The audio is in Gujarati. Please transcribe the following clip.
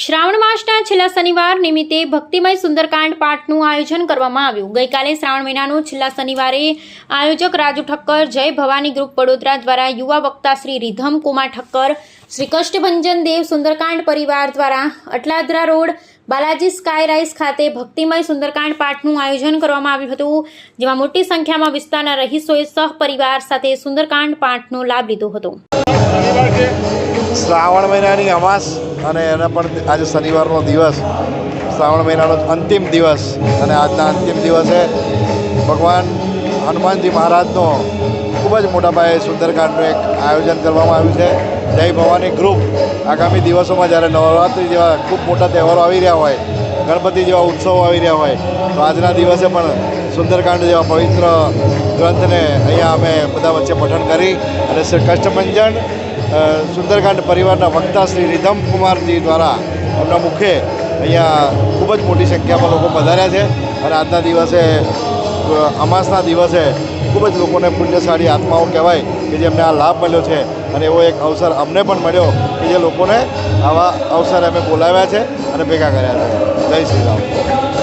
શ્રાવણ માસના છેલ્લા શનિવાર નિમિત્તે ભક્તિમય સુંદરકાંડ પાઠનું આયોજન કરવામાં આવ્યું। ગઈકાલે શ્રાવણ મહિનાનો છેલ્લા શનિવારે આયોજક રાજુ ઠક્કર, જય ભવાની ગ્રુપ વડોદરા દ્વારા યુવા વક્તા શ્રી રિધમ કુમાર ઠક્કર, શ્રી કષ્ટભંજન દેવ સુંદરકાંડ પરિવાર દ્વારા Atladara road Balaji sky rise ખાતે ભક્તિમય સુંદરકાંડ પાઠનું આયોજન કરવામાં આવ્યું હતું, જેમાં મોટી સંખ્યામાં વિસ્તારના રહીશોએ સહપરિવાર સાથે સુંદરકાંડ પાઠનો લાભ લીધો હતો। શ્રાવણ મહિનાની અમાસ અને એના પણ આજે શનિવારનો દિવસ, શ્રાવણ મહિનાનો અંતિમ દિવસ અને આજના અંતિમ દિવસે ભગવાન હનુમાનજી મહારાજનો ખૂબ જ મોટા પાયે સુંદરકાંડનું એક આયોજન કરવામાં આવ્યું છે। જય ભવાની ગ્રુપ આગામી દિવસોમાં જ્યારે નવરાત્રિ જેવા ખૂબ મોટા તહેવારો આવી રહ્યા હોય, ગણપતિ જેવા ઉત્સવો આવી રહ્યા હોય, તો આજના દિવસે પણ સુંદરકાંડ જેવા પવિત્ર ગ્રંથને અહીંયા અમે બધા વચ્ચે પઠન કરી અને શ્રી કષ્ટભંજન સુંદરકાંડ પરિવારના વક્તા શ્રી રિધમ કુમારજી દ્વારા એમના મુખે અહીંયા ખૂબ જ મોટી સંખ્યામાં લોકો પધાર્યા છે અને આજના દિવસે અમાસના દિવસે ખૂબ જ લોકોને પુણ્યશાળી આત્માઓ કહેવાય કે જેમને આ લાભ મળ્યો છે અને એવો એક અવસર અમને પણ મળ્યો કે જે લોકોને આવા અવસર અમે બોલાવ્યા છે અને ભેગા કર્યા છે। જય શ્રી રામ।